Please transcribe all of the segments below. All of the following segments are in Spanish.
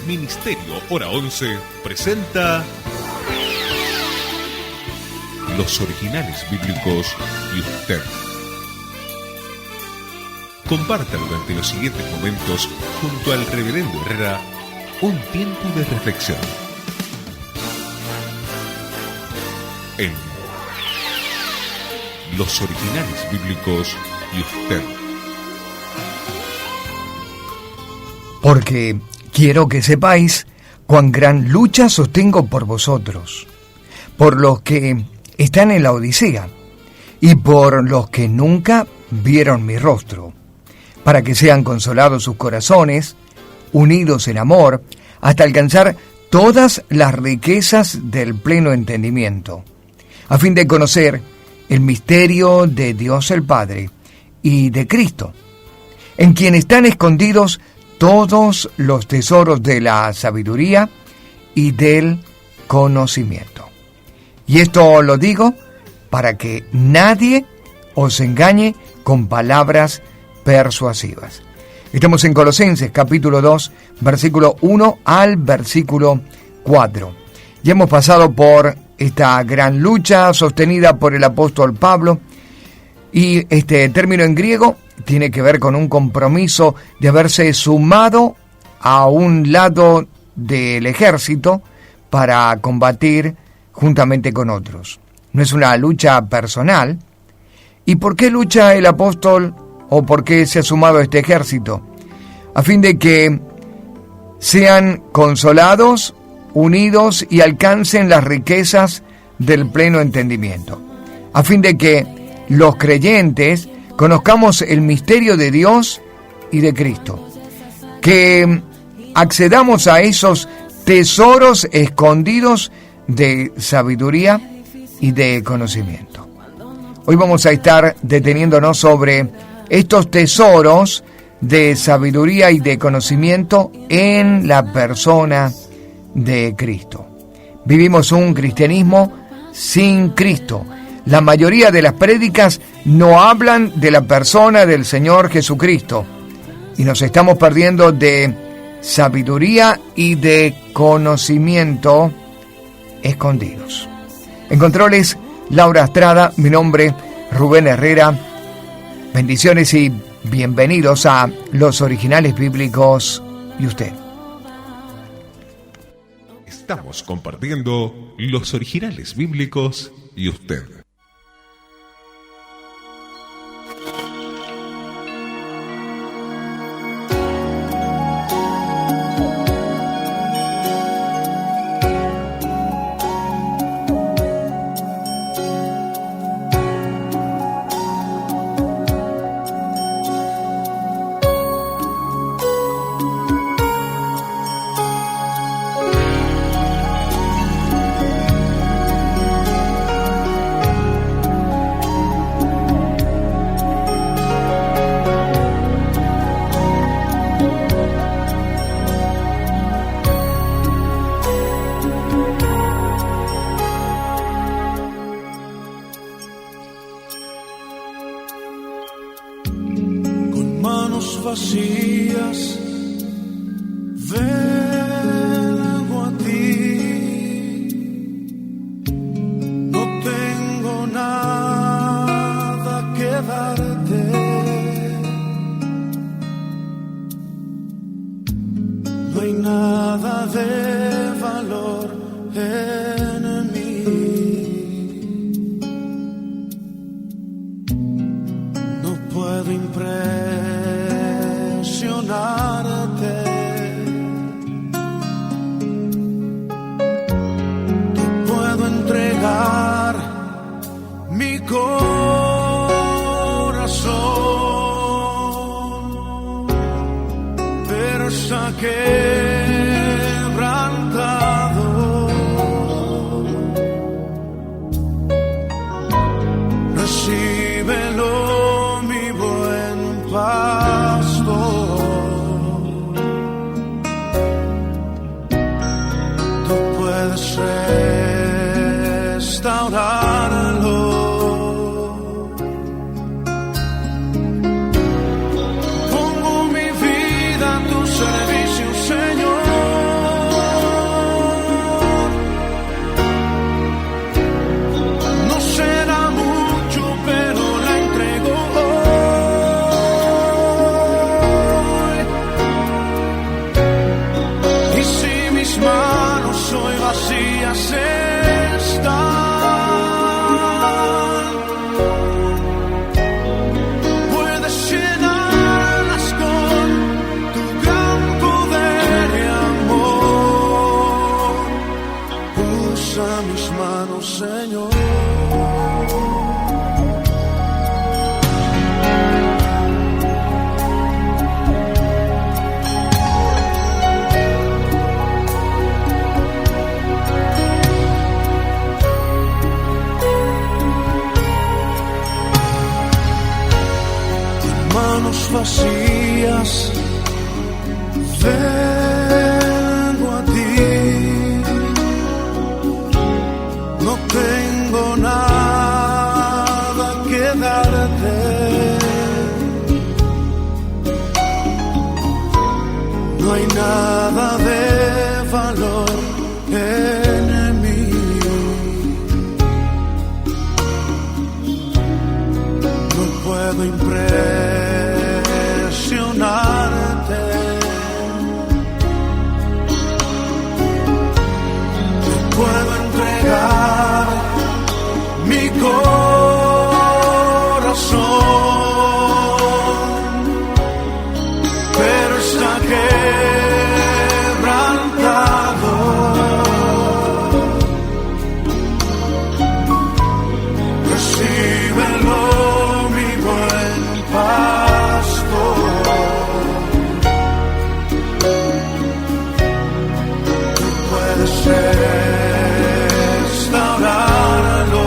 Ministerio Hora 11 presenta Los Originales Bíblicos y usted. Comparta durante los siguientes momentos junto al Reverendo Herrera un tiempo de reflexión en Los Originales Bíblicos y usted. Porque quiero que sepáis cuán gran lucha sostengo por vosotros, por los que están en la Odisea y por los que nunca vieron mi rostro, para que sean consolados sus corazones, unidos en amor, hasta alcanzar todas las riquezas del pleno entendimiento, a fin de conocer el misterio de Dios el Padre y de Cristo, en quien están escondidos todos los tesoros de la sabiduría y del conocimiento. Y esto lo digo para que nadie os engañe con palabras persuasivas. Estamos en Colosenses capítulo 2, versículo 1 al versículo 4. Ya hemos pasado por esta gran lucha sostenida por el apóstol Pablo, y este término en griego tiene que ver con un compromiso de haberse sumado a un lado del ejército para combatir juntamente con otros. No es una lucha personal. ¿Y por qué lucha el apóstol o por qué se ha sumado a este ejército? A fin de que sean consolados, unidos y alcancen las riquezas del pleno entendimiento. A fin de que los creyentes conozcamos el misterio de Dios y de Cristo, que accedamos a esos tesoros escondidos de sabiduría y de conocimiento. Hoy vamos a estar deteniéndonos sobre estos tesoros de sabiduría y de conocimiento en la persona de Cristo. Vivimos un cristianismo sin Cristo. La mayoría de las prédicas no hablan de la persona del Señor Jesucristo y nos estamos perdiendo de sabiduría y de conocimiento escondidos. En controles, Laura Estrada, mi nombre, Rubén Herrera. Bendiciones y bienvenidos a Los Originales Bíblicos y usted. Estamos compartiendo Los Originales Bíblicos y usted. Vacías, vengo a ti, no tengo nada que darte, no hay nada de valor en mí, no puedo impresionarte. Te puedo entregar mi corazón, pero está quebrantado. Recíbelo, mi buen pastor. Restaurarlo. Pongo mi vida a tu servicio, Señor. Señor. Manos vacías vengo a ti, no tengo nada que darte, no hay nada de valor en mí, no puedo impresionarte, te puedo entregar mi corazón, pero está quebrantado. Recíbelo, mi buen pastor. Tú puedes restaurarlo.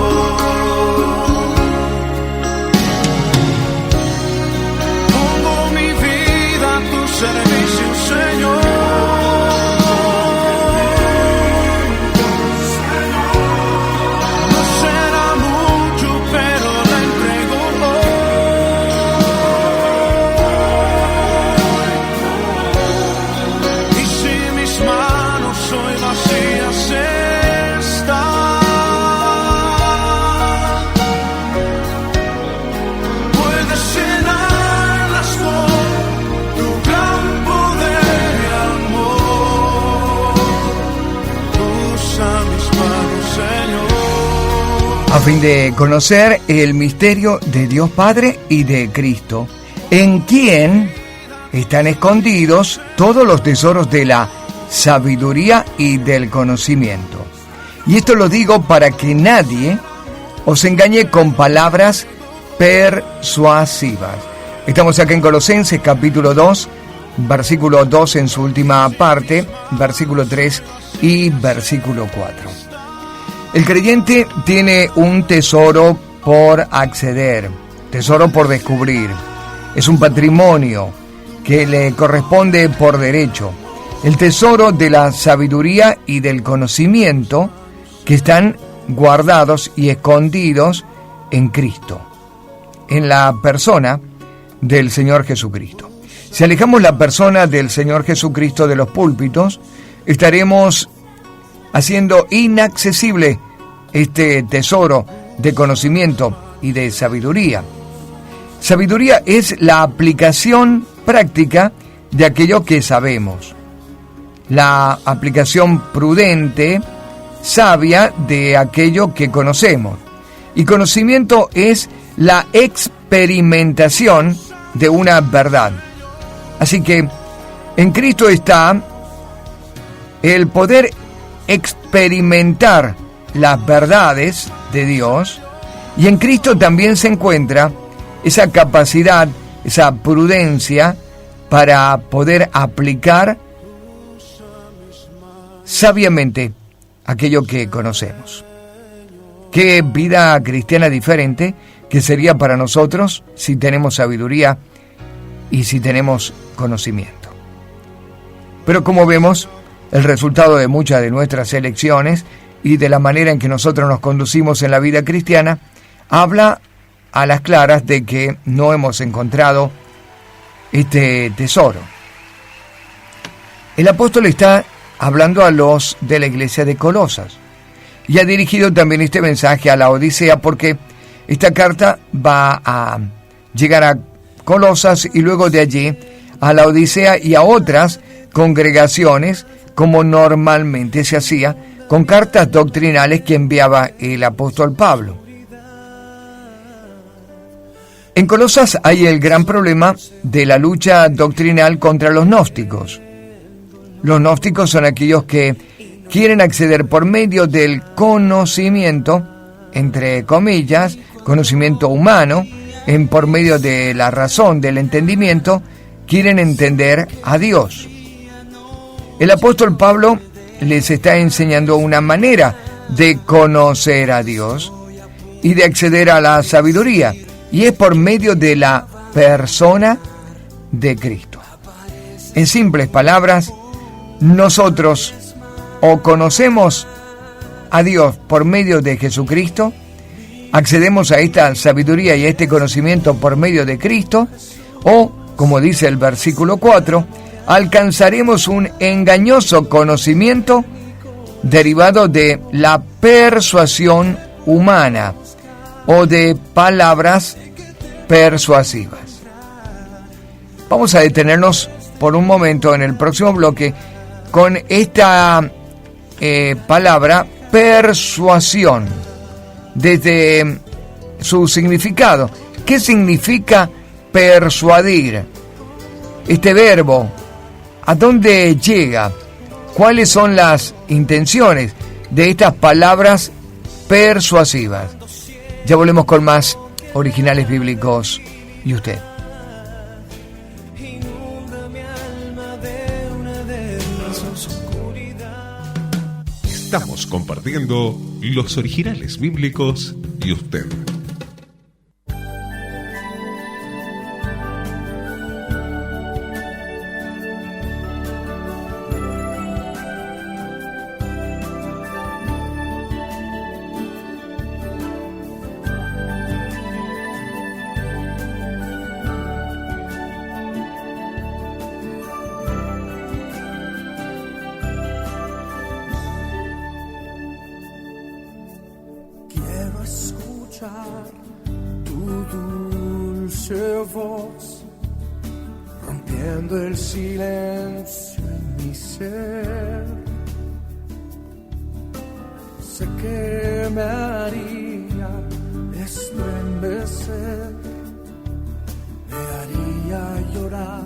Pongo mi vida a tu servicio, Señor. No será mucho, pero la entrego hoy. Y si mis manos hoy vacías están, puedes llenarlas con tu gran poder y amor. Usa mis manos, Señor. A fin de conocer el misterio de Dios Padre y de Cristo, en quien están escondidos todos los tesoros de la sabiduría y del conocimiento. Y esto lo digo para que nadie os engañe con palabras persuasivas. Estamos acá en Colosenses capítulo 2, versículo 2 en su última parte, versículo 3 y versículo 4. El creyente tiene un tesoro por acceder, tesoro por descubrir. Es un patrimonio que le corresponde por derecho. El tesoro de la sabiduría y del conocimiento que están guardados y escondidos en Cristo, en la persona del Señor Jesucristo. Si alejamos la persona del Señor Jesucristo de los púlpitos, estaremos haciendo inaccesible este tesoro de conocimiento y de sabiduría. Sabiduría es la aplicación práctica de aquello que sabemos, la aplicación prudente, sabia de aquello que conocemos. Y conocimiento es la experimentación de una verdad. Así que en Cristo está el poder experimentar las verdades de Dios, y en Cristo también se encuentra esa capacidad, esa prudencia para poder aplicar sabiamente aquello que conocemos. Qué vida cristiana diferente que sería para nosotros si tenemos sabiduría y si tenemos conocimiento. Pero como vemos, el resultado de muchas de nuestras elecciones y de la manera en que nosotros nos conducimos en la vida cristiana habla a las claras de que no hemos encontrado este tesoro. El apóstol está hablando a los de la iglesia de Colosas y ha dirigido también este mensaje a la Odisea, porque esta carta va a llegar a Colosas y luego de allí a la Odisea y a otras congregaciones, como normalmente se hacía con cartas doctrinales que enviaba el apóstol Pablo. En Colosas hay el gran problema de la lucha doctrinal contra los gnósticos. Los gnósticos son aquellos que quieren acceder por medio del conocimiento, entre comillas, conocimiento humano, por medio de la razón, del entendimiento, quieren entender a Dios. El apóstol Pablo les está enseñando una manera de conocer a Dios y de acceder a la sabiduría, y es por medio de la persona de Cristo. En simples palabras, nosotros o conocemos a Dios por medio de Jesucristo, accedemos a esta sabiduría y a este conocimiento por medio de Cristo, o, como dice el versículo 4, alcanzaremos un engañoso conocimiento derivado de la persuasión humana o de palabras persuasivas. Vamos a detenernos por un momento en el próximo bloque con esta palabra persuasión, desde su significado. ¿Qué significa persuadir? Este verbo, ¿a dónde llega? ¿Cuáles son las intenciones de estas palabras persuasivas? Ya volvemos con más Originales Bíblicos y usted. Estamos compartiendo los Originales Bíblicos y usted. Rompiendo el silencio en mi ser, sé que me haría estremecer, me haría llorar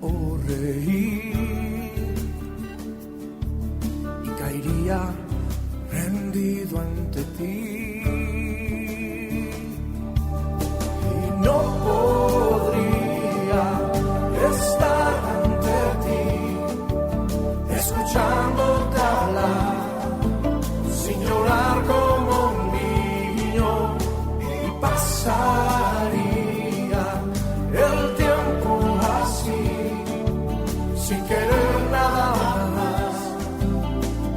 o reír, y caería rendido ante ti. No podría estar ante ti, escuchándote hablar, sin llorar como un niño, y pasaría el tiempo así, sin querer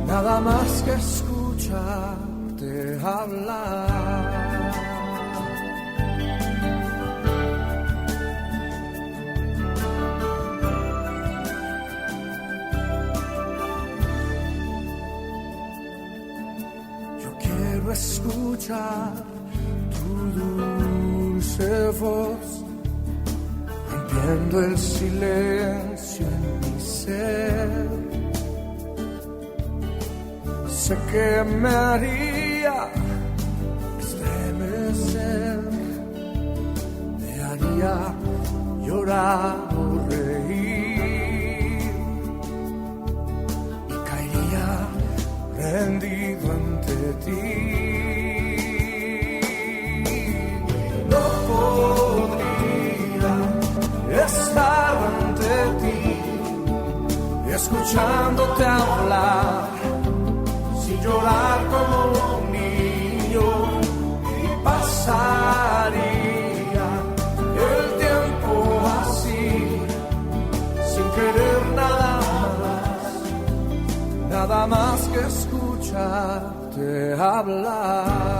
nada más que escucharte hablar. Escuchar tu dulce voz, rompiendo el silencio en mi ser. Sé que me haría estremecer, me haría llorar o reír, y caería rendido ante ti. Estar ante ti, escuchándote hablar, sin llorar como un niño, y pasaría el tiempo así, sin querer nada más que escucharte hablar.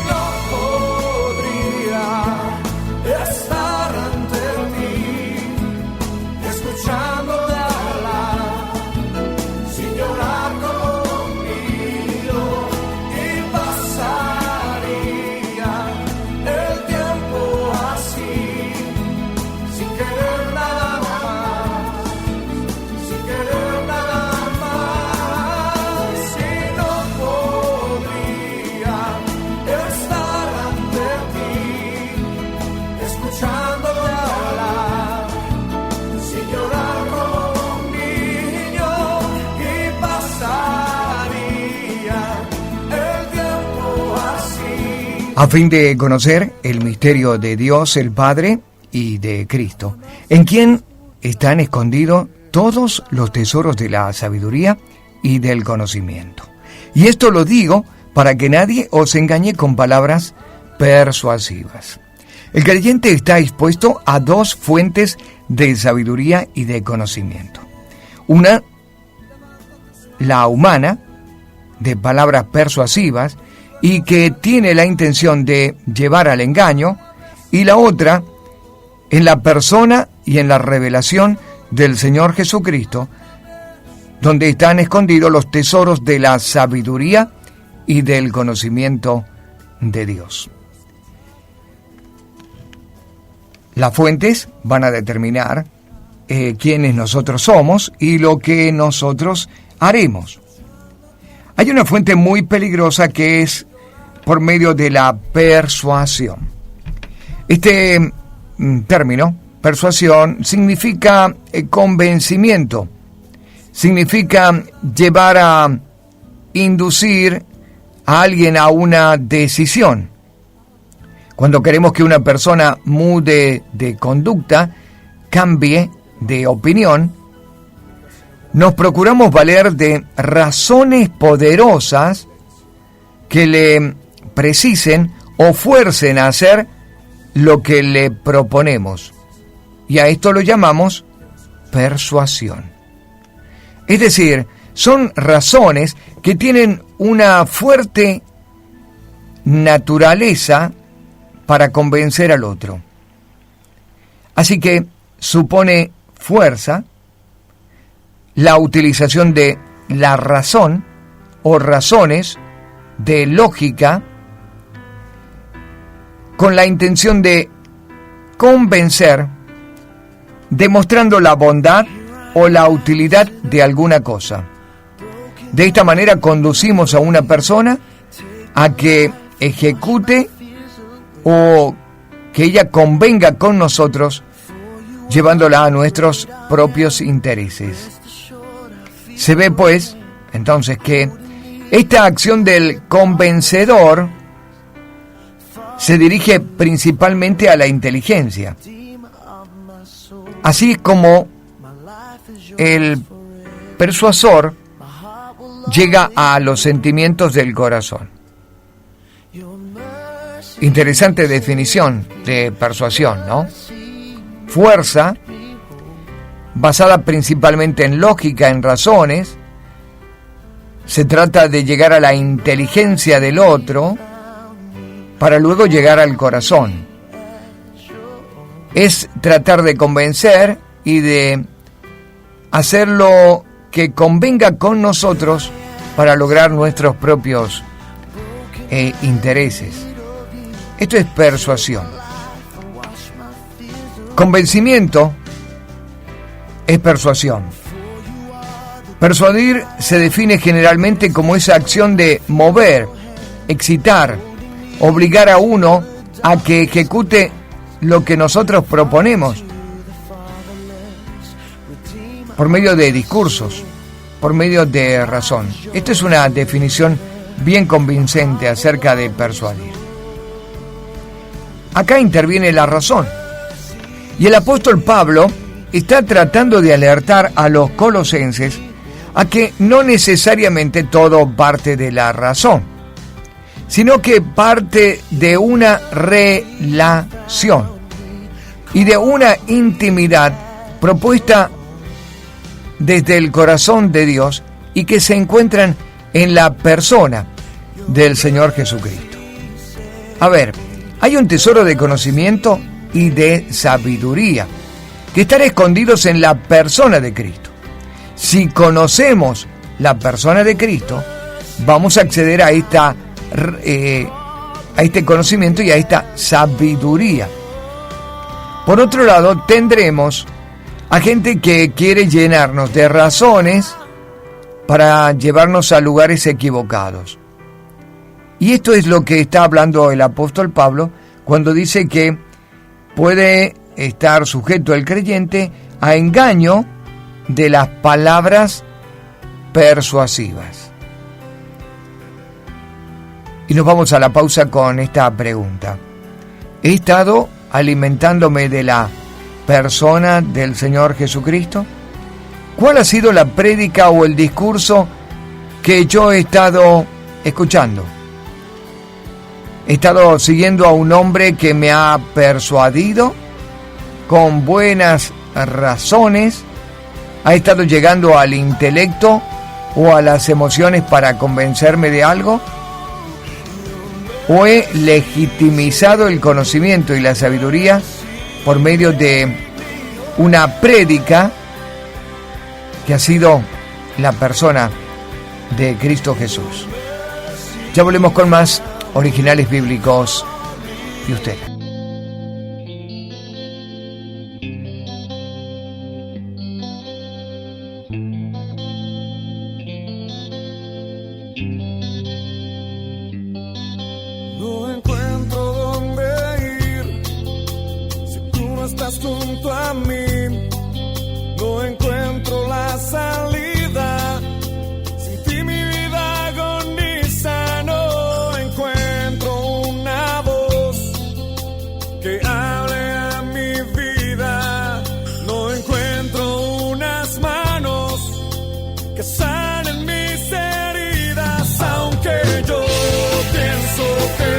No a fin de conocer el misterio de Dios el Padre y de Cristo, en quien están escondidos todos los tesoros de la sabiduría y del conocimiento. Y esto lo digo para que nadie os engañe con palabras persuasivas. El creyente está expuesto a dos fuentes de sabiduría y de conocimiento. Una, la humana, de palabras persuasivas, y que tiene la intención de llevar al engaño, y la otra, en la persona y en la revelación del Señor Jesucristo, donde están escondidos los tesoros de la sabiduría y del conocimiento de Dios. Las fuentes van a determinar quiénes nosotros somos y lo que nosotros haremos. Hay una fuente muy peligrosa que es por medio de la persuasión. Este término, persuasión, significa convencimiento, significa llevar a inducir a alguien a una decisión. Cuando queremos que una persona mude de conducta, cambie de opinión, nos procuramos valer de razones poderosas que le precisen o fuercen a hacer lo que le proponemos. Y a esto lo llamamos persuasión. Es decir, son razones que tienen una fuerte naturaleza para convencer al otro. Así que supone fuerza la utilización de la razón o razones de lógica con la intención de convencer, demostrando la bondad o la utilidad de alguna cosa. De esta manera conducimos a una persona a que ejecute o que ella convenga con nosotros, llevándola a nuestros propios intereses. Se ve, pues, entonces que esta acción del convencedor se dirige principalmente a la inteligencia, así como el persuasor llega a los sentimientos del corazón. Interesante definición de persuasión, ¿no? Fuerza, basada principalmente en lógica, en razones. Se trata de llegar a la inteligencia del otro para luego llegar al corazón. Es tratar de convencer y de hacerlo que convenga con nosotros para lograr nuestros propios intereses. Esto es persuasión. Convencimiento es persuasión. Persuadir se define generalmente como esa acción de mover, excitar, obligar a uno a que ejecute lo que nosotros proponemos por medio de discursos, por medio de razón. Esta es una definición bien convincente acerca de persuadir. Acá interviene la razón. Y el apóstol Pablo está tratando de alertar a los colosenses a que no necesariamente todo parte de la razón, sino que parte de una relación y de una intimidad propuesta desde el corazón de Dios y que se encuentran en la persona del Señor Jesucristo. A ver, hay un tesoro de conocimiento y de sabiduría que están escondidos en la persona de Cristo. Si conocemos la persona de Cristo, vamos a acceder a este conocimiento y a esta sabiduría. Por otro lado, tendremos a gente que quiere llenarnos de razones para llevarnos a lugares equivocados. Y esto es lo que está hablando el apóstol Pablo cuando dice que puede estar sujeto el creyente a engaño de las palabras persuasivas. Y nos vamos a la pausa con esta pregunta. ¿He estado alimentándome de la persona del Señor Jesucristo? ¿Cuál ha sido la prédica o el discurso que yo he estado escuchando? ¿He estado siguiendo a un hombre que me ha persuadido con buenas razones? ¿Ha estado llegando al intelecto o a las emociones para convencerme de algo? ¿O he legitimizado el conocimiento y la sabiduría por medio de una prédica que ha sido la persona de Cristo Jesús? Ya volvemos con más Originales Bíblicos y usted. No encuentro dónde ir si tú no estás junto a mí. No encuentro la salida. Sin ti mi vida agoniza. No encuentro una voz que hable a mi vida. No encuentro unas manos que sanen mis heridas. Aunque yo pienso que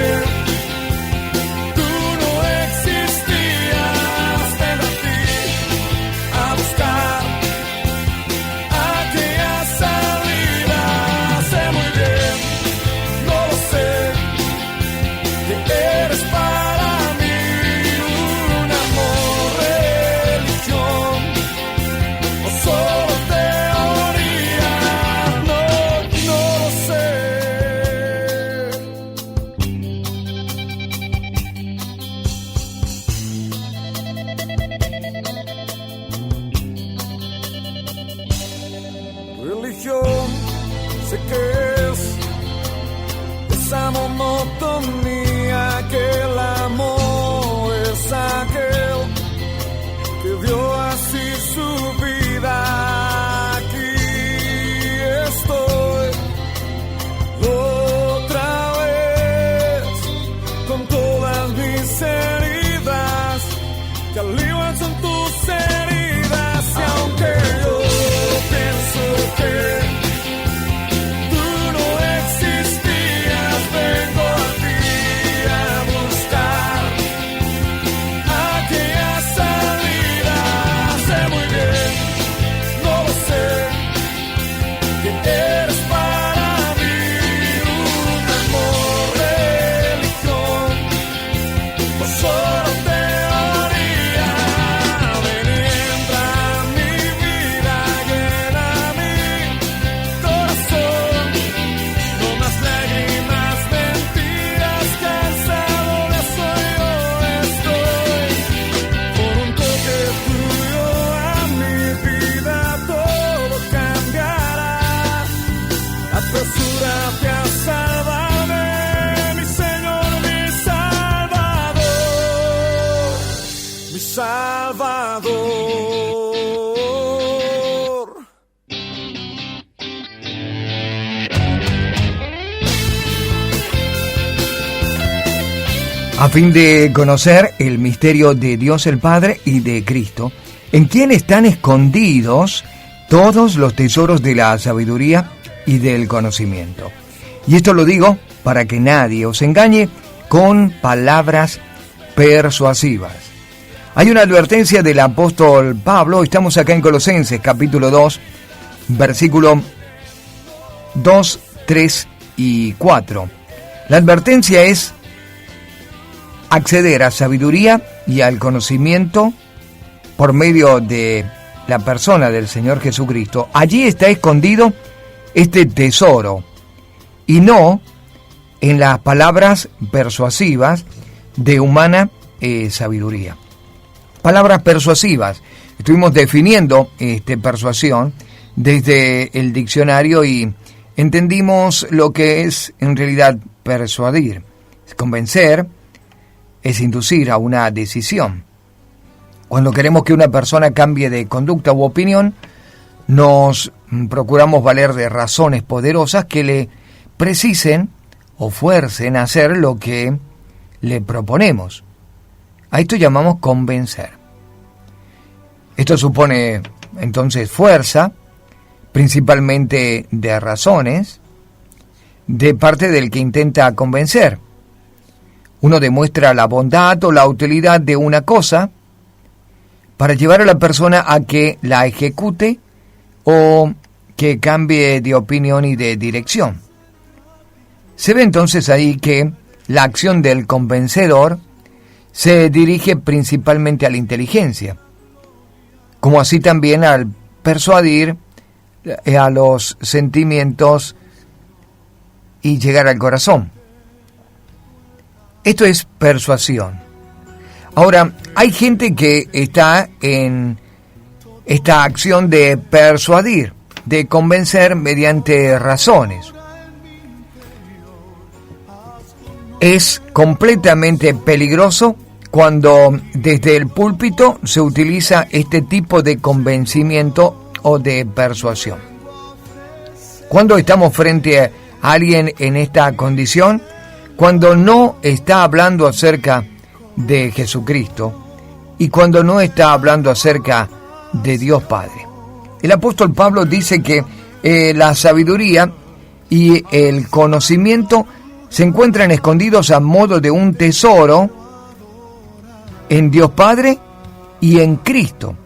tú no existías, ven a ti a buscar aquella salida. Sé muy bien, no lo sé, que eres para mí un amor, religión o solo teoría. No lo sé. Religión, sé que es esa monotonía, que el amor es aquel que dio así su vida. Aquí estoy otra vez con todas mis heridas, que al igual son tus heridas. Y aunque yo pienso que tú no existías, vengo a ti a buscar aquella salida. Sé muy bien, no lo sé, que eres para mí un amor, religión o solo teoría. Ven y entra a mi vida, llena mi corazón. No más lágrimas, mentiras, cansado de eso yo estoy. Por un toque tuyo a mi vida todo cambiará. Apresúrate a salvarme, mi Señor, mi Salvador, mi Salvador. A fin de conocer el misterio de Dios el Padre y de Cristo, en quien están escondidos todos los tesoros de la sabiduría y del conocimiento. Y esto lo digo para que nadie os engañe con palabras persuasivas. Hay una advertencia del apóstol Pablo. Estamos acá en Colosenses capítulo 2, versículo 2, 3 y 4. La advertencia es acceder a sabiduría y al conocimiento por medio de la persona del Señor Jesucristo. Allí está escondido este tesoro, y no en las palabras persuasivas de humana sabiduría. Palabras persuasivas. Estuvimos definiendo persuasión desde el diccionario y entendimos lo que es en realidad persuadir. Es convencer, es inducir a una decisión. Cuando queremos que una persona cambie de conducta u opinión, nos procuramos valer de razones poderosas que le precisen o fuercen a hacer lo que le proponemos. A esto llamamos convencer. Esto supone entonces fuerza, principalmente de razones, de parte del que intenta convencer. Uno demuestra la bondad o la utilidad de una cosa para llevar a la persona a que la ejecute o que cambie de opinión y de dirección. Se ve entonces ahí que la acción del convencedor se dirige principalmente a la inteligencia, como así también al persuadir a los sentimientos y llegar al corazón. Esto es persuasión. Ahora, hay gente que está en esta acción de persuadir, de convencer mediante razones. Es completamente peligroso cuando desde el púlpito se utiliza este tipo de convencimiento o de persuasión. Cuando estamos frente a alguien en esta condición, cuando no está hablando acerca de Jesucristo y cuando no está hablando acerca de Dios Padre. El apóstol Pablo dice que la sabiduría y el conocimiento se encuentran escondidos a modo de un tesoro en Dios Padre y en Cristo.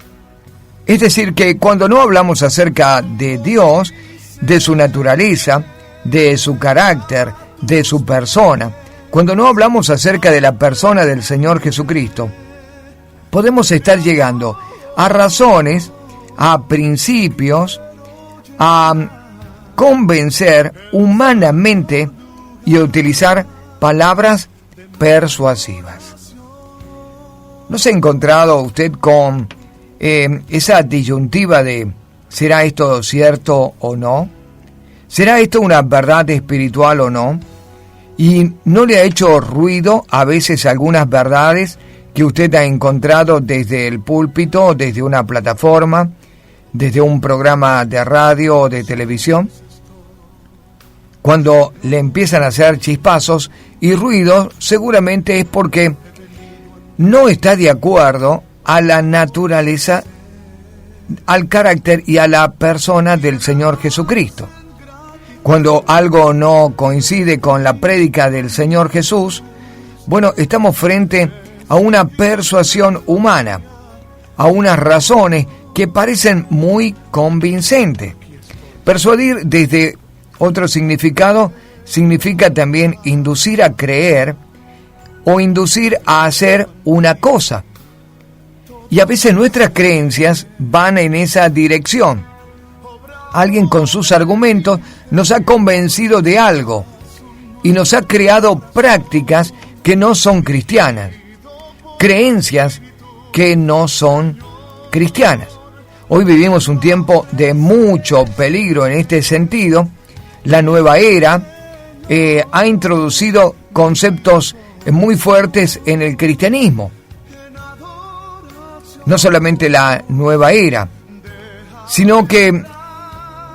Es decir, que cuando no hablamos acerca de Dios, de su naturaleza, de su carácter, de su persona, cuando no hablamos acerca de la persona del Señor Jesucristo, podemos estar llegando a razones, a principios, a convencer humanamente y a utilizar palabras persuasivas. ¿No se ha encontrado usted con esa disyuntiva de ¿será esto cierto o no? ¿Será esto una verdad espiritual o no? ¿Y no le ha hecho ruido a veces algunas verdades que usted ha encontrado desde el púlpito, desde una plataforma, desde un programa de radio o de televisión? Cuando le empiezan a hacer chispazos y ruido, seguramente es porque no está de acuerdo a la naturaleza, al carácter y a la persona del Señor Jesucristo. Cuando algo no coincide con la prédica del Señor Jesús, bueno, estamos frente a una persuasión humana, a unas razones que parecen muy convincentes. Persuadir desde otro significado significa también inducir a creer o inducir a hacer una cosa. Y a veces nuestras creencias van en esa dirección. Alguien con sus argumentos nos ha convencido de algo y nos ha creado prácticas que no son cristianas, creencias que no son cristianas. Hoy vivimos un tiempo de mucho peligro en este sentido. La nueva era ha introducido conceptos muy fuertes en el cristianismo. No solamente la nueva era, sino que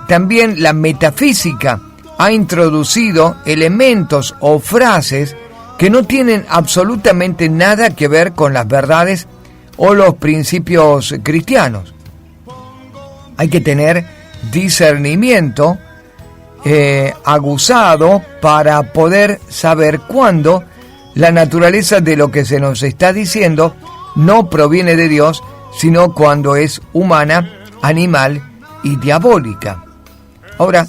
también la metafísica ha introducido elementos o frases que no tienen absolutamente nada que ver con las verdades o los principios cristianos. Hay que tener discernimiento aguzado para poder saber cuándo la naturaleza de lo que se nos está diciendo no proviene de Dios, sino cuando es humana, animal y diabólica. Ahora,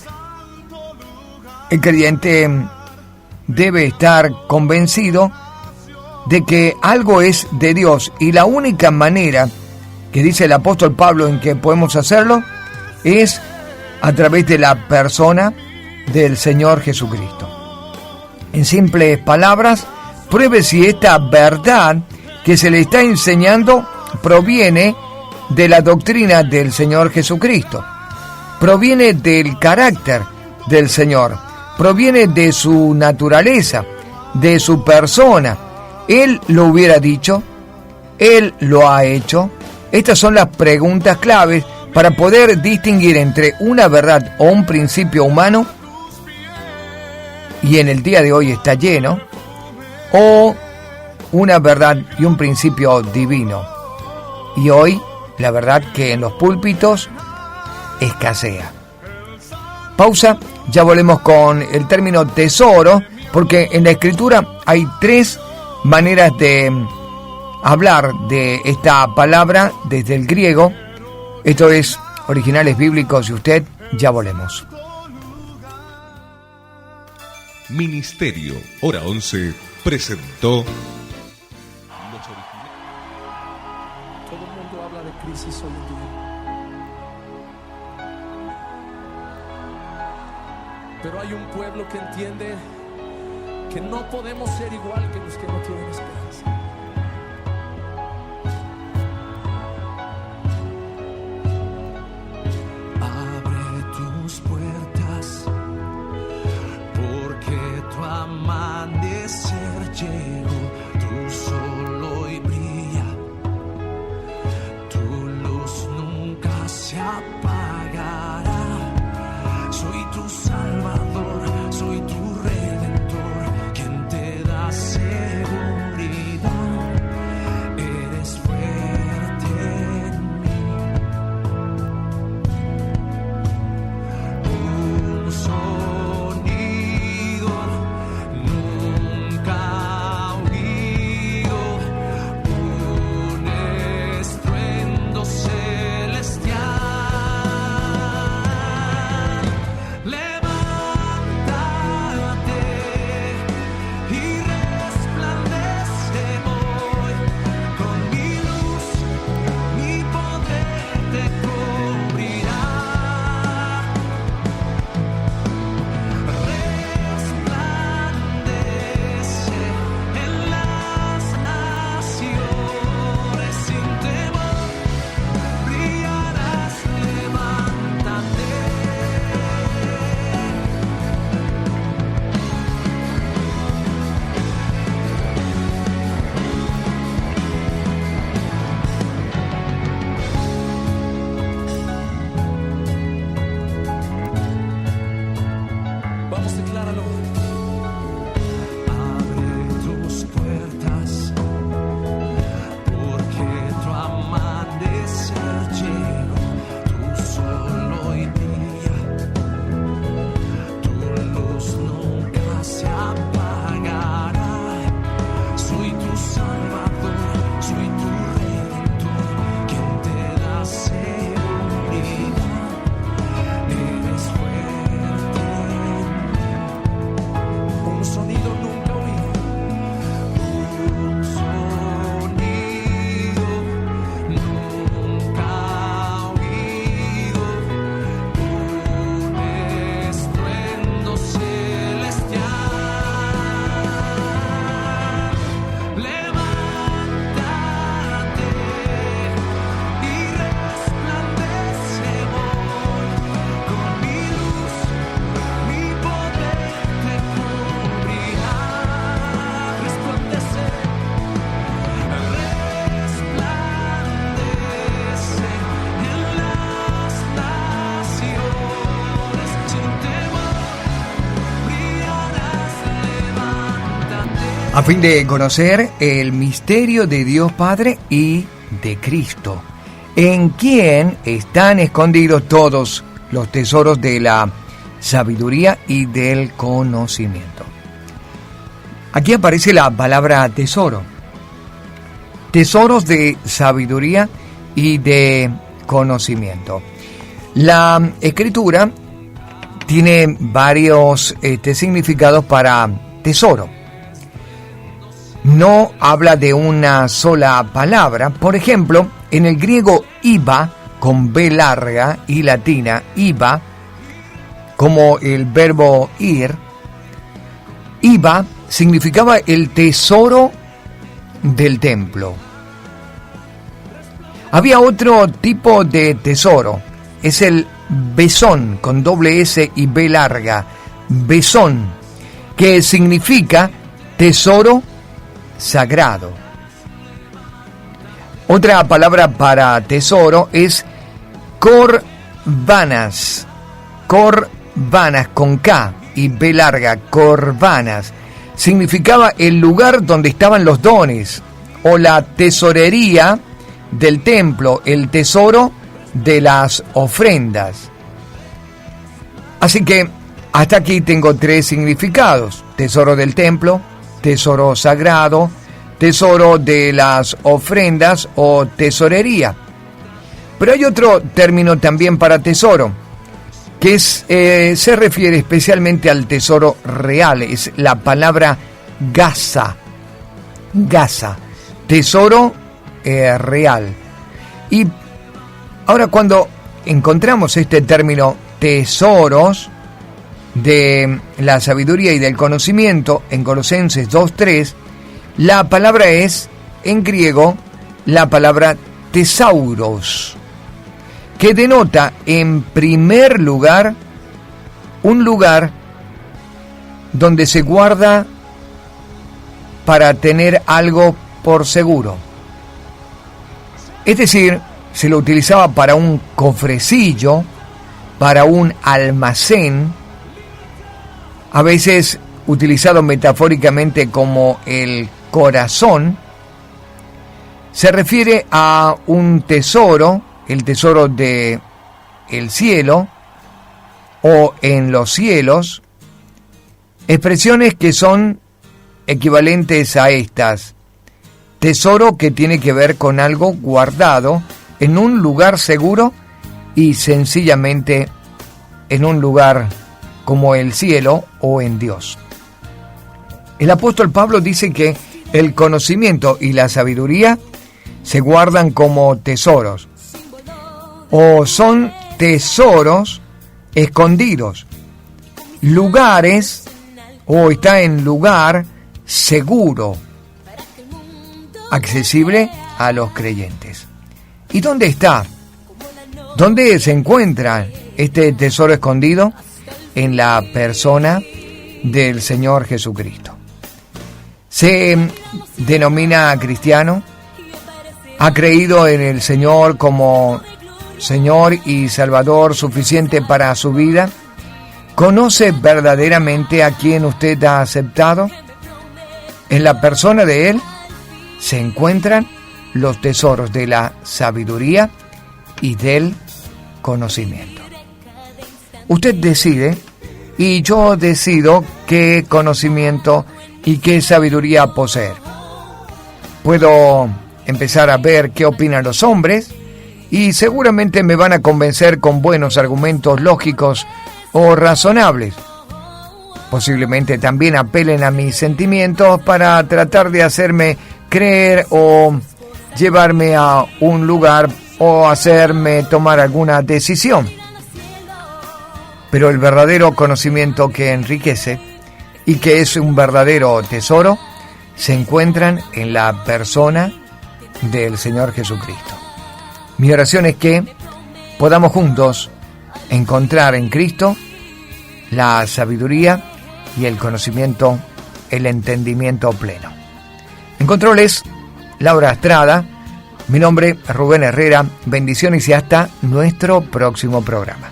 el creyente debe estar convencido de que algo es de Dios, y la única manera que dice el apóstol Pablo en que podemos hacerlo es a través de la persona del Señor Jesucristo. En simples palabras, pruebe si esta verdad que se le está enseñando proviene de la doctrina del Señor Jesucristo, proviene del carácter del Señor, proviene de su naturaleza, de su persona. Él lo hubiera dicho, Él lo ha hecho. Estas son las preguntas claves para poder distinguir entre una verdad o un principio humano y en el día de hoy está lleno, o una verdad y un principio divino, y hoy la verdad que en los púlpitos escasea. Pausa, ya volvemos con el término tesoro, porque en la Escritura hay 3 maneras de hablar de esta palabra desde el griego. Esto es Originales Bíblicos y usted, ya volvemos. Ministerio Hora 11 presentó. Todo el mundo habla de crisis hoy en día, pero hay un pueblo que entiende que no podemos ser igual que los que no tienen esperanza. Abre tus puertas, porque tu amanecer llegó. Tu sol hoy brilla, tu luz nunca se apagará. Soy tu Salvador, soy tu Redentor, quien te da seguridad. Eres fuerte en mí. Un sonido nunca oído, un estruendo celestial. Levántate y resplandece hoy, con mi luz, mi poder te cubrirá. Resplandece en las naciones, sin temor brillarás, levántate. Vamos, decláralo. Abre tus puertas, porque tu amanecer llegó. Tu sol hoy brilla, tu luz nunca se apagará. Soy tu Salvador, soy tu Redentor, quien te da seguridad. Eres fuerte. Un sonido nunca oído, Un sonido nunca oído, un estruendo celestial. Levántate y resplandece hoy, con mi luz, mi poder te cubrirá. Resplandece, resplandece en las naciones, sin temor brillarás, levántate. A fin de conocer el misterio de Dios Padre y de Cristo, en quien están escondidos todos los tesoros de la sabiduría y del conocimiento. Aquí aparece la palabra tesoro. Tesoros de sabiduría y de conocimiento. La Escritura tiene varios significados para tesoro. No habla de una sola palabra. Por ejemplo, en el griego iba, con B larga y latina, iba, como el verbo ir, iba significaba el tesoro del templo. Había otro tipo de tesoro, es el besón, con doble S y B larga, besón, que significa tesoro sagrado. Otra palabra para tesoro es corbanas con K, y B larga, corbanas, significaba el lugar donde estaban los dones, o la tesorería del templo, el tesoro de las ofrendas. Así que hasta aquí tengo 3 significados: tesoro del templo, tesoro sagrado, tesoro de las ofrendas o tesorería. Pero hay otro término también para tesoro, que se refiere especialmente al tesoro real. Es la palabra gasa, tesoro real. Y ahora, cuando encontramos este término tesoros de la sabiduría y del conocimiento en Colosenses 2:3, la palabra es, en griego, la palabra tesauros, que denota, en primer lugar, un lugar donde se guarda para tener algo por seguro. Es decir, se lo utilizaba para un cofrecillo, para un almacén, a veces utilizado metafóricamente como el corazón. Se refiere a un tesoro, el tesoro de el cielo o en los cielos, expresiones que son equivalentes a estas: tesoro, que tiene que ver con algo guardado en un lugar seguro, y sencillamente en un lugar como el cielo o en Dios. El apóstol Pablo dice que el conocimiento y la sabiduría se guardan como tesoros, o son tesoros escondidos, lugares, o está en lugar seguro, accesible a los creyentes. ¿Y dónde está? ¿Dónde se encuentra este tesoro escondido? En la persona del Señor Jesucristo. Se denomina cristiano, ha creído en el Señor como Señor y Salvador suficiente para su vida. ¿Conoce verdaderamente a quien usted ha aceptado? En la persona de Él se encuentran los tesoros de la sabiduría y del conocimiento. Usted decide, y yo decido, qué conocimiento y qué sabiduría poseer. Puedo empezar a ver qué opinan los hombres, y seguramente me van a convencer con buenos argumentos lógicos o razonables. Posiblemente también apelen a mis sentimientos para tratar de hacerme creer o llevarme a un lugar o hacerme tomar alguna decisión. Pero el verdadero conocimiento que enriquece y que es un verdadero tesoro se encuentran en la persona del Señor Jesucristo. Mi oración es que podamos juntos encontrar en Cristo la sabiduría y el conocimiento, el entendimiento pleno. En controles, Laura Estrada. Mi nombre es Rubén Herrera. Bendiciones y hasta nuestro próximo programa.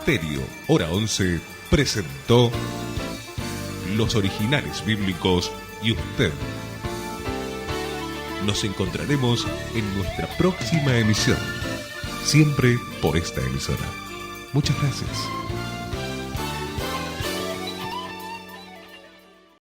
Terio, Hora 11, presentó Los Originales Bíblicos y usted. Nos encontraremos en nuestra próxima emisión, siempre por esta emisora. Muchas gracias.